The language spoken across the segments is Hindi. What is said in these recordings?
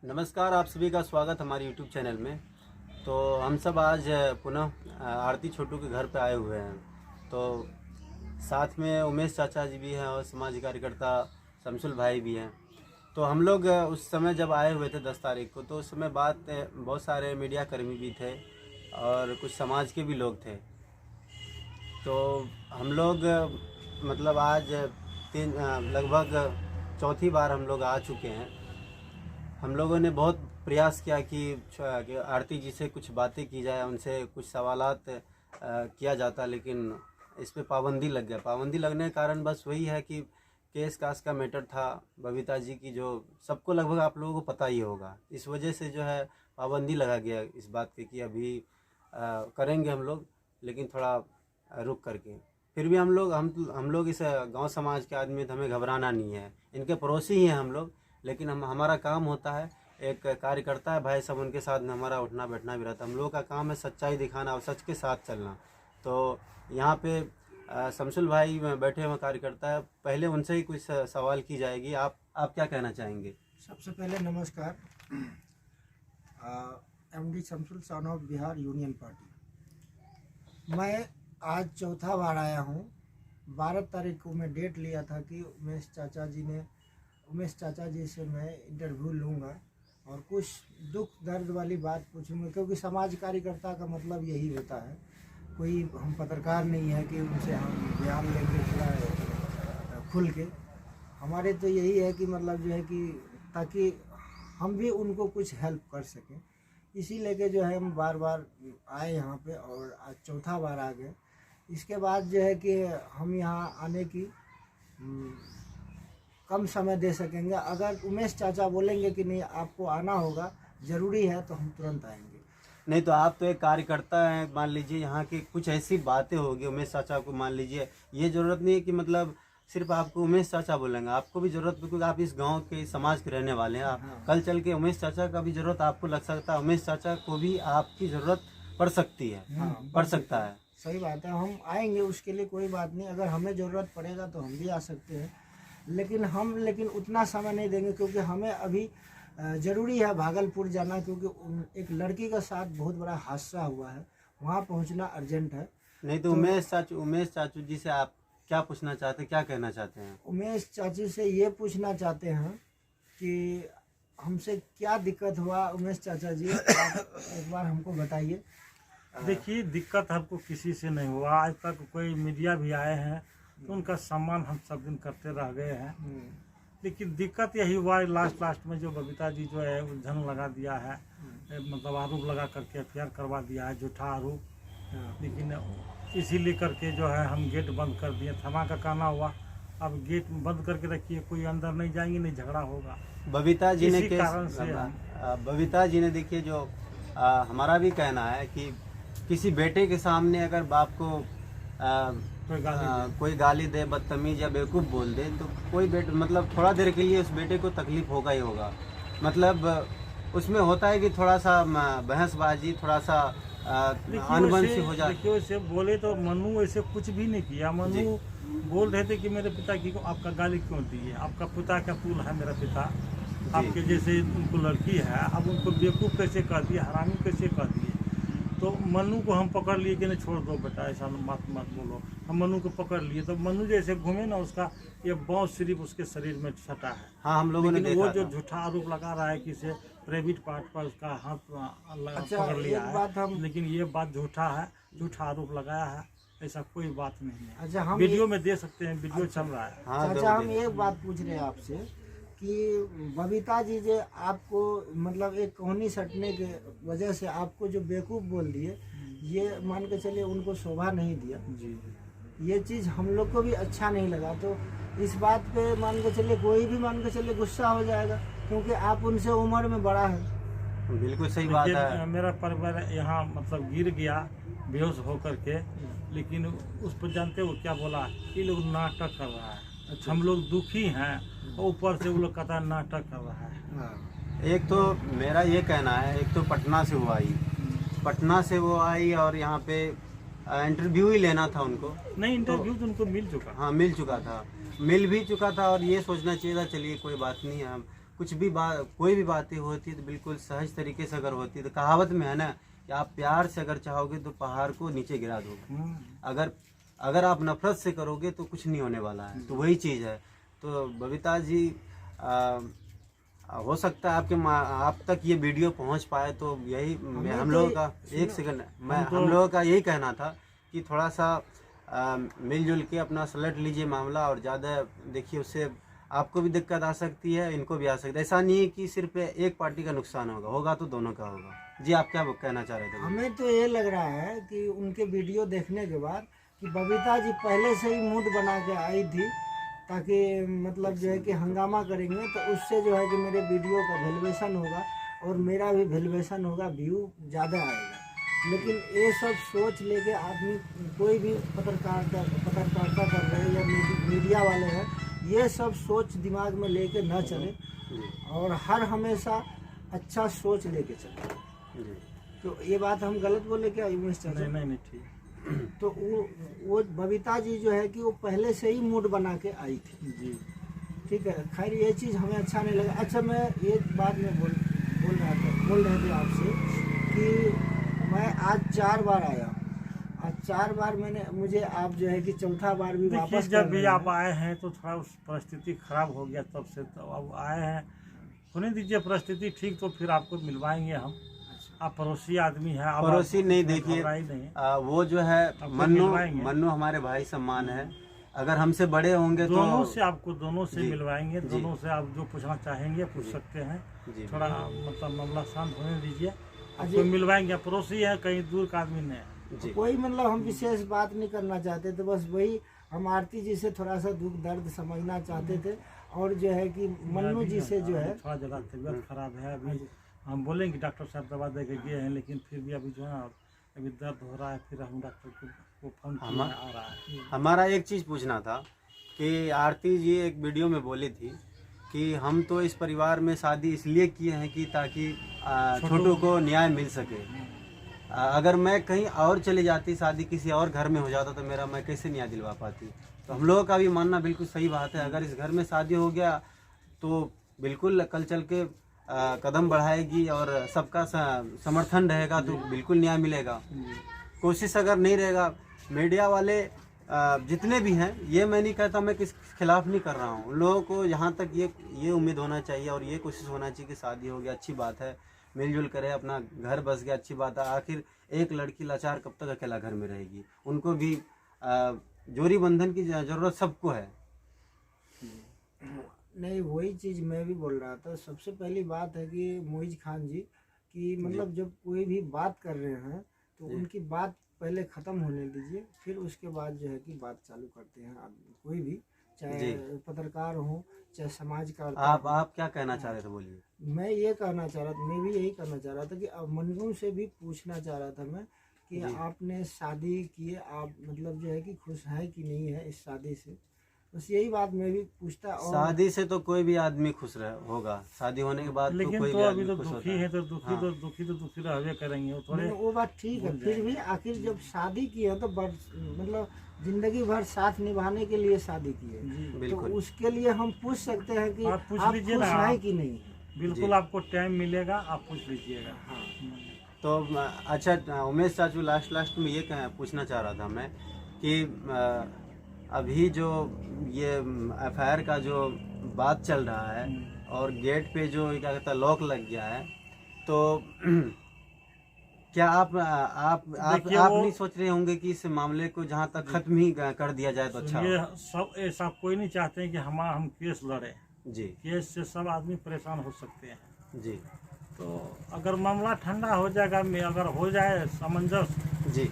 नमस्कार, आप सभी का स्वागत हमारे YouTube चैनल में। तो हम सब आज पुनः आरती छोटू के घर पे आए हुए हैं। तो साथ में उमेश चाचा जी भी हैं और समाज कार्यकर्ता शमसुल भाई भी हैं। तो हम लोग उस समय जब आए हुए थे 10 तारीख को, तो उस समय बहुत सारे मीडिया कर्मी भी थे और कुछ समाज के भी लोग थे। तो हम लोग मतलब आज लगभग चौथी बार हम लोग आ चुके हैं। हम लोगों ने बहुत प्रयास किया कि आरती जी से कुछ बातें की जाए, उनसे कुछ सवालात किया जाता, लेकिन इस पे पाबंदी लग गया। पाबंदी लगने के कारण बस वही है कि केस कास का मैटर था बबीता जी की, जो सबको लगभग आप लोगों को पता ही होगा। इस वजह से जो है पाबंदी लगा गया इस बात की कि अभी करेंगे हम लोग, लेकिन थोड़ा रुक करके। फिर भी हम लोग इस गांव समाज के आदमी, तो हमें घबराना नहीं है। इनके पड़ोसी ही हैं हम लोग, लेकिन हमारा काम होता है, एक कार्यकर्ता है भाई सब, उनके साथ में हमारा उठना बैठना भी रहता है। हम लोगों का काम है सच्चाई दिखाना और सच के साथ चलना। तो यहाँ पे शमसुल भाई बैठे हुए कार्यकर्ता है, पहले उनसे ही कुछ सवाल की जाएगी। आप क्या कहना चाहेंगे? सबसे पहले नमस्कार। MD Shamsul son of Bihar union party. मैं आज चौथा बार आया हूँ। 12 तारीख को मैं डेट लिया था कि उमेश चाचा जी से मैं इंटरव्यू लूँगा और कुछ दुख दर्द वाली बात पूछूंगा, क्योंकि समाज कार्यकर्ता का मतलब यही होता है। कोई हम पत्रकार नहीं है कि उनसे हम बयान लेंगे पूरा खुल के। हमारे तो यही है कि मतलब जो है कि ताकि हम भी उनको कुछ हेल्प कर सकें, इसी लेके जो है हम बार बार आए यहाँ पे और आज चौथा बार आ गए। इसके बाद जो है कि हम यहाँ आने की कम समय दे सकेंगे। अगर उमेश चाचा बोलेंगे कि नहीं आपको आना होगा, ज़रूरी है, तो हम तुरंत आएंगे। नहीं तो आप तो एक कार्यकर्ता हैं, मान लीजिए यहाँ की कुछ ऐसी बातें होगी उमेश चाचा को, मान लीजिए ये ज़रूरत नहीं है कि मतलब सिर्फ आपको उमेश चाचा बोलेंगे, आपको भी ज़रूरत, क्योंकि आप इस गांव के समाज के रहने वाले हैं। आप कल चल के उमेश चाचा का भी ज़रूरत आपको लग सकता है, उमेश चाचा को भी आपकी ज़रूरत पड़ सकती है, पड़ सकता है। सही बात है, हम आएंगे, उसके लिए कोई बात नहीं। अगर हमें ज़रूरत पड़ेगा तो हम भी आ सकते हैं, लेकिन उतना समय नहीं देंगे, क्योंकि हमें अभी ज़रूरी है भागलपुर जाना, क्योंकि एक लड़की का साथ बहुत बड़ा हादसा हुआ है, वहाँ पहुँचना अर्जेंट है। नहीं तो उमेश चाचू जी से आप क्या पूछना चाहते हैं, क्या कहना चाहते हैं? उमेश चाची से ये पूछना चाहते हैं कि हमसे क्या दिक्कत हुआ। उमेश चाचा जी, आप एक बार हमको बताइए। देखिए, दिक्कत हमको किसी से नहीं हुआ। आज तक कोई मीडिया भी आए हैं तो उनका सम्मान हम सब दिन करते रह गए हैं, लेकिन दिक्कत यही हुआ लास्ट में जो बबीता जी जो है उलझन लगा दिया है, मतलब आरोप लगा करके एफआईआर करवा दिया है, झूठा आरोप। लेकिन इसीलिए करके जो है हम गेट बंद कर दिए। थाना का कहना हुआ, अब गेट बंद करके रखिए, कोई अंदर नहीं जाएंगे, नहीं झगड़ा होगा। बबीता जी ने कारण से बबीता जी ने देखिए, जो हमारा भी कहना है कि किसी बेटे के सामने अगर बाप को कोई गाली दे, बदतमीज या बेवकूफ़ बोल दे, तो कोई बेटे मतलब थोड़ा देर के लिए उस बेटे को तकलीफ होगा ही होगा। मतलब उसमें होता है कि थोड़ा सा बहसबाजी, थोड़ा सा अनबन से हो जाती है। देखिए, वैसे बोले तो मनु ऐसे कुछ भी नहीं किया। मनु बोल रहे थे कि मेरे पिता की को आपका गाली क्यों दी है, आपका पिता का पुल है मेरा पिता, आपके जैसे उनको लड़की है, अब उनको बेवकूफ़ कैसे कह दिए, हरामी कैसे कह दिए। तो मनु को हम पकड़ लिए कि नहीं छोड़ दो बेटा, ऐसा मत बोलो। हम मनु को पकड़ लिए, तो मनु जैसे घूमे ना, उसका ये बहुत सिर्फ उसके शरीर में सटा है। हाँ, हम लोगों ने देखा। वो जो झूठा आरोप लगा रहा है कि इसे प्राइवेट पार्ट पर उसका हाथ पकड़ लिया है, लेकिन ये बात झूठा है, झूठा आरोप लगाया है, ऐसा कोई बात नहीं है। अच्छा, हम वीडियो में दे सकते हैं, वीडियो चल रहा है। हाँ, चाचा, हम एक बात पूछ रहे हैं आपसे कि बबीता जी जो आपको मतलब एक कहानी सटने के वजह से आपको जो बेवकूफ़ बोल दिए, ये मान के चलिए उनको शोभा नहीं दिया जी। ये चीज़ हम लोग को भी अच्छा नहीं लगा। तो इस बात पे मान के चलिए कोई भी मान के चलिए गुस्सा हो जाएगा, क्योंकि आप उनसे उम्र में बड़ा है। बिल्कुल सही बात है। मेरा परिवार यहाँ मतलब गिर गया बेहोश होकर के, लेकिन उस पर जानते हो क्या बोला, ये लोग नाटक कर रहा है। अच्छा, हम लोग दुखी हैं, ऊपर से वो लोग कहता है नाटक कर रहा है। एक तो मेरा ये कहना है, एक तो पटना से वो आई और यहाँ पे इंटरव्यू ही लेना था उनको। नहीं, इंटरव्यू तो उनको मिल चुका। हाँ, मिल चुका था, मिल भी चुका था। और ये सोचना चाहिए था, चलिए कोई बात नहीं है, कुछ भी बात, कोई भी बातें होती तो बिल्कुल सहज तरीके से अगर होती, तो कहावत में है ना कि आप प्यार से अगर चाहोगे तो पहाड़ को नीचे गिरा दोगे, अगर आप नफरत से करोगे तो कुछ नहीं होने वाला है। तो वही चीज़ है। तो बबीता जी, हो सकता है आप तक ये वीडियो पहुंच पाए, तो यही हम लोगों का, एक सेकंड, हम लोगों का यही कहना था कि थोड़ा सा मिलजुल के अपना सलट लीजिए मामला, और ज़्यादा देखिए उससे आपको भी दिक्कत आ सकती है, इनको भी आ सकती है। ऐसा नहीं है कि सिर्फ एक पार्टी का नुकसान होगा तो दोनों का होगा। जी, आप क्या कहना चाह रहे थे? हमें तो ये लग रहा है कि उनके वीडियो देखने के बाद कि बबीता जी पहले से ही मूड बना के आई थी, ताकि मतलब जो है कि हंगामा करेंगे तो उससे जो है कि मेरे वीडियो का वैल्यूएशन होगा और मेरा भी वैल्यूएशन होगा, व्यू ज़्यादा आएगा। लेकिन ये सब सोच लेके आदमी, कोई भी पत्रकारिता कर रहे हैं या मीडिया वाले हैं, ये सब सोच दिमाग में लेके न चले और हर हमेशा अच्छा सोच लेके चले। तो ये बात हम गलत बोले क्या उमेश चाचा? नहीं ठीक। तो वो बबीता जी जो है कि वो पहले से ही मूड बना के आई थी जी, ठीक है। खैर ये चीज़ हमें अच्छा नहीं लगा। अच्छा, मैं ये बात में बोल रहे थे आपसे कि मैं आज 4 बार आया, आज 4 बार मुझे आप जो है कि चौथा बार भी वापस जब भी आप आए हैं तो थोड़ा उस परिस्थिति खराब हो गया, तब से तो अब आए हैं, होने दीजिए परिस्थिति ठीक, तो फिर आपको मिलवाएंगे हम। आप पड़ोसी आदमी है, पड़ोसी नहीं, देखिए वो जो है मन्नू हमारे भाई सम्मान है, अगर हमसे बड़े होंगे तो दोनों से मिलवाएंगे, दोनों से आप जो पूछना चाहेंगे पूछ सकते हैं। थोड़ा मतलब मामला शांत होने दीजिए, आपको मिलवाएंगे। पड़ोसी है, कहीं दूर का आदमी नहीं है। कोई मतलब हम विशेष बात नहीं करना चाहते थे, बस वही हम आरती जी से थोड़ा सा दुख दर्द समझना चाहते थे, और जो है कि मन्नू जी से जो है थोड़ा ज़्यादा तबीयत खराब है। अभी हम बोलेंगे डॉक्टर साहब दवा दे के गए हैं, लेकिन फिर भी अभी जो है अभी दर्द हो रहा है, फिर हम डॉक्टर को फोन किया आ रहा है। हमारा एक चीज़ पूछना था कि आरती जी एक वीडियो में बोली थी कि हम तो इस परिवार में शादी इसलिए किए हैं कि ताकि छोटू को न्याय मिल सके। अगर मैं कहीं और चली जाती, शादी किसी और घर में हो जाता, तो मैं कैसे न्याय दिलवा पाती? तो हम लोगों का भी मानना बिल्कुल सही बात है, अगर इस घर में शादी हो गया तो बिल्कुल कल चल के कदम बढ़ाएगी और सबका समर्थन रहेगा तो बिल्कुल न्याय मिलेगा। कोशिश अगर नहीं रहेगा, मीडिया वाले जितने भी हैं, ये मैं नहीं कहता, मैं किस खिलाफ नहीं कर रहा हूँ, उन लोगों को यहाँ तक ये उम्मीद होना चाहिए और ये कोशिश होना चाहिए कि शादी हो गया, अच्छी बात है, मिलजुल करे, अपना घर बस गया, अच्छी बात है। आखिर एक लड़की लाचार कब तक अकेला घर में रहेगी? उनको भी जोड़ी बंधन की ज़रूरत सबको है। नहीं, वही चीज़ मैं भी बोल रहा था। सबसे पहली बात है कि मोइज खान जी कि मतलब जब कोई भी बात कर रहे हैं तो उनकी बात पहले ख़त्म होने दीजिए, फिर उसके बाद जो है कि बात चालू करते हैं आदमी, कोई भी, चाहे पत्रकार हो चाहे समाज का। आप क्या कहना चाह रहे थे, बोलिए। मैं ये कहना चाह रहा था, मैं भी यही कहना चाह रहा था कि अब मन्नू से भी पूछना चाह रहा था मैं कि आपने शादी की, आप मतलब जो है कि खुश है कि नहीं है इस शादी से, बस यही बात मैं भी पूछता। और शादी से तो कोई भी आदमी खुश होगा, शादी होने के बाद लेकिन तो कोई तो भी अभी आदमी तो खुश दुखी होता है, तो दुखी रहवे करेंगे वो थोड़े। वो बात ठीक है, फिर भी आखिर जब शादी की है तो मतलब जिंदगी भर साथ निभाने के लिए शादी की है, तो उसके लिए हम पूछ सकते हैं कि आप पूछ लीजिए खुश ना, है कि नहीं। बिल्कुल आपको टाइम मिलेगा, आप पूछ लीजिएगा। तो अच्छा उमेश चाचू, लास्ट में ये पूछना चाह रहा था मैं कि अभी जो ये FIR का जो बात चल रहा है और गेट पे जो क्या कहता है लॉक लग गया है, तो क्या आप नहीं सोच रहे होंगे कि इस मामले को जहां तक खत्म ही कर दिया जाए तो अच्छा? ये सब ऐसा कोई नहीं चाहते हैं कि हम केस लड़े जी, केस से सब आदमी परेशान हो सकते हैं जी। तो अगर मामला ठंडा हो जाएगा, अगर हो जाए सामंजस्य जी,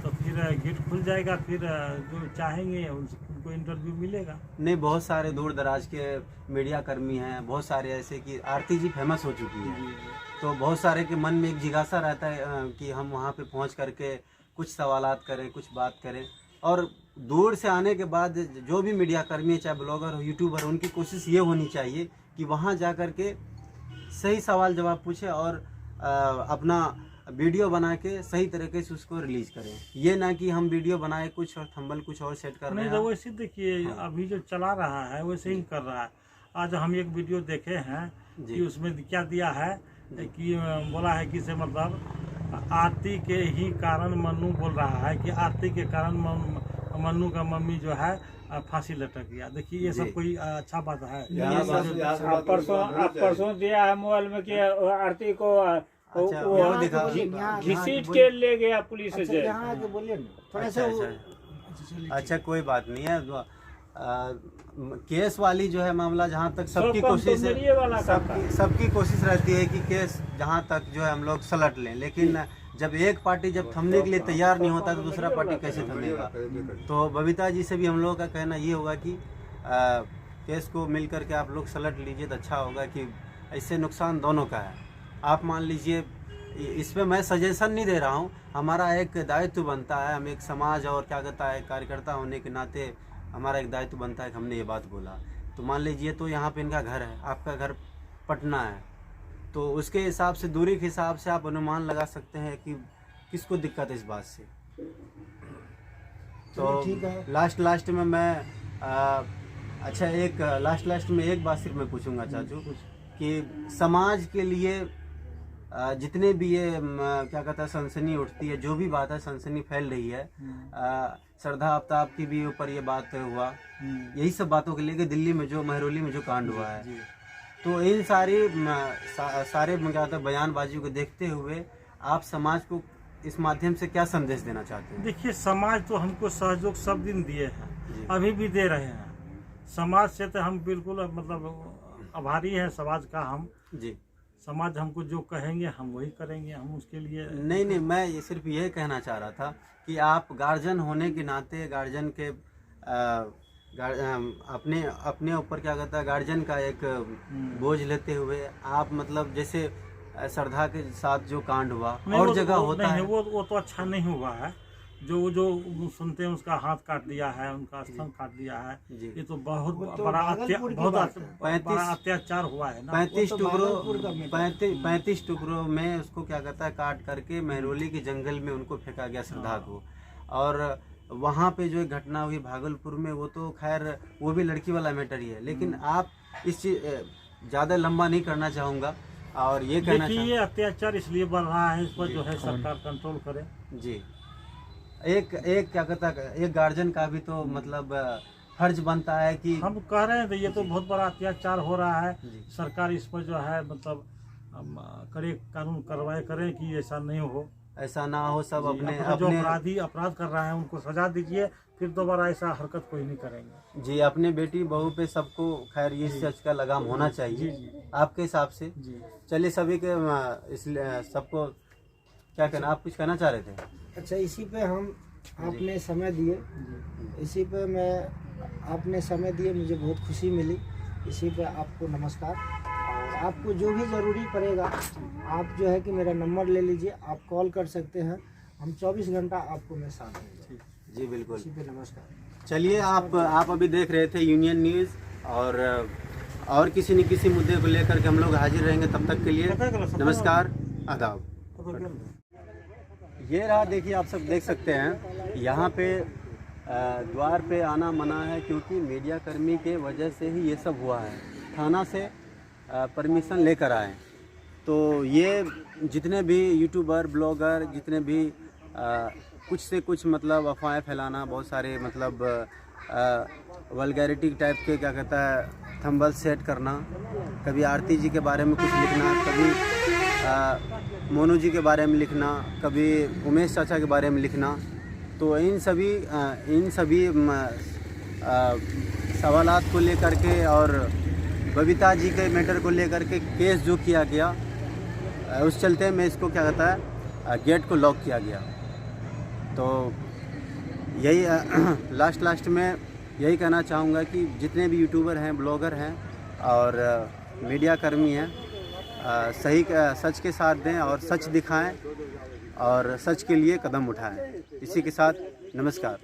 तो फिर गेट खुल जाएगा, फिर जो चाहेंगे उनको इंटरव्यू मिलेगा। नहीं, बहुत सारे दूर दराज के मीडिया कर्मी हैं, बहुत सारे ऐसे कि आरती जी फेमस हो चुकी है, तो बहुत सारे के मन में एक जिज्ञासा रहता है कि हम वहाँ पे पहुँच करके कुछ सवालात करें, कुछ बात करें। और दूर से आने के बाद जो भी मीडिया कर्मी है, चाहे ब्लॉगर हो, यूट्यूबर हो, उनकी कोशिश ये होनी चाहिए कि वहाँ जा कर के सही सवाल जवाब पूछे और अपना वीडियो बना के सही तरीके से उसको रिलीज करें। ये ना कि हम वीडियो बनाए कुछ और थंबनेल कुछ और सेट कर रहे हैं। नहीं तो वैसे देखिए अभी जो चला रहा है वैसे ही कर रहा है। आज हम एक वीडियो देखे हैं कि उसमें क्या दिया है कि बोला है कि से मतलब आरती के ही कारण मन्नू बोल रहा है कि आरती के कारण मन्नू का मम्मी जो है फांसी लटक गया। देखिए ये सब कोई अच्छा बात है। आप परसों दिया है मोबाइल में कि आरती को अच्छा, वो यहाँ दिखा। घसीट के ले गया पुलिस से। यहाँ आके बोलिए ना थोड़ा सा अच्छा कोई बात नहीं है। केस वाली जो है मामला जहाँ तक सबकी कोशिश है, सबकी कोशिश रहती है कि केस जहाँ तक जो है हम लोग सलट लें, लेकिन जब एक पार्टी जब थमने के लिए तैयार नहीं होता तो दूसरा पार्टी कैसे थमेगा। तो बबीता जी से भी हम लोगों का कहना ये होगा कि केस को मिल करके आप लोग सलट लीजिए तो अच्छा होगा, कि इससे नुकसान दोनों का है। आप मान लीजिए इस पर मैं सजेशन नहीं दे रहा हूँ, हमारा एक दायित्व बनता है, हम एक समाज और क्या कहता है कार्यकर्ता होने के नाते हमारा एक दायित्व बनता है कि हमने ये बात बोला। तो मान लीजिए तो यहाँ पे इनका घर है, आपका घर पटना है, तो उसके हिसाब से दूरी के हिसाब से आप अनुमान लगा सकते हैं कि किसको दिक्कत है इस बात से। तो लास्ट में मैं अच्छा एक लास्ट में एक बात सिर्फ मैं पूछूंगा चाचू कि समाज के लिए जितने भी ये क्या कहता है सनसनी उठती है, जो भी बात है सनसनी फैल रही है, श्रद्धा आफ्ताब की भी ऊपर ये बात हुआ, यही सब बातों के लेके दिल्ली में जो महरौली में जो कांड हुआ है, तो इन सारे क्या कहते हैं बयानबाजी को देखते हुए आप समाज को इस माध्यम से क्या संदेश देना चाहते हैं? देखिए समाज तो हमको सहयोग सब दिन दिए हैं, अभी भी दे रहे हैं। समाज से तो हम बिल्कुल मतलब आभारी हैं समाज का। हम जी समाज हमको जो कहेंगे हम वही करेंगे, हम उसके लिए नहीं मैं ये सिर्फ ये कहना चाह रहा था कि आप गार्जियन होने के नाते गार्जियन के अपने ऊपर क्या कहता है गार्जियन का एक बोझ लेते हुए आप मतलब जैसे श्रद्धा के साथ जो कांड हुआ और जगह होता है वो तो अच्छा नहीं हुआ है। जो सुनते हैं उसका हाथ काट दिया है, उनका स्तन काट दिया है, ये तो बहुत बड़ा अत्याचार हुआ है ना। 35 टुकड़ों में उसको क्या कहता है काट करके महरौली के जंगल में उनको फेंका गया श्रद्धा को। और वहाँ पे जो एक घटना हुई भागलपुर में, वो तो खैर वो भी लड़की वाला मैटर ही है, लेकिन आप इस ज़्यादा लंबा नहीं करना चाहूँगा और ये कहना ये अत्याचार इसलिए बढ़ रहा है, इस पर जो है सरकार कंट्रोल करे। जी एक क्या कहता है एक गार्जियन का भी तो मतलब फर्ज बनता है कि हम कह रहे हैं तो ये तो बहुत बड़ा अत्याचार हो रहा है। सरकार इस पर जो है मतलब करे, कानून कार्रवाई करें कि ऐसा नहीं हो, ऐसा ना हो। सब अपने जो अपराधी अपराध कर रहे हैं उनको सजा दीजिए, फिर दोबारा ऐसा हरकत कोई नहीं करेंगे। जी अपने बेटी बहू पे सबको खैर इस चीज का लगाम होना चाहिए आपके हिसाब से। चलिए सभी के इसलिए सबको क्या कहना, आप कुछ कहना चाह रहे थे? अच्छा इसी पे हम आपने समय दिए, इसी पे मैं आपने समय दिए, मुझे बहुत खुशी मिली। इसी पे आपको नमस्कार। और आपको जो भी ज़रूरी पड़ेगा आप जो है कि मेरा नंबर ले लीजिए, आप कॉल कर सकते हैं, हम 24 घंटा आपको मैं साथ दूँगा। जी बिल्कुल। इसी पे नमस्कार। चलिए आप अभी देख रहे थे यूनियन न्यूज़, और किसी न किसी मुद्दे को लेकर के हम लोग हाजिर रहेंगे। तब तक के लिए नमस्कार, आदाब। ये रहा, देखिए आप सब देख सकते हैं यहाँ पे द्वार पे आना मना है, क्योंकि मीडिया कर्मी के वजह से ही ये सब हुआ है। थाना से परमिशन लेकर आए, तो ये जितने भी यूट्यूबर ब्लॉगर जितने भी कुछ से कुछ मतलब अफवाहें फैलाना, बहुत सारे मतलब वल्गैरिटी टाइप के क्या कहता है थंबल सेट करना, कभी आरती जी के बारे में कुछ लिखना, कभी मोनू जी के बारे में लिखना, कभी उमेश चाचा के बारे में लिखना, तो इन सभी सवालात को लेकर के और बबीता जी के मैटर को लेकर के केस जो किया गया, उस चलते में इसको क्या कहता है गेट को लॉक किया गया। तो यही लास्ट में यही कहना चाहूँगा कि जितने भी यूट्यूबर हैं, ब्लॉगर हैं और मीडिया कर्मी हैं, सही सच के साथ दें और सच दिखाएं और सच के लिए कदम उठाएं। इसी के साथ नमस्कार।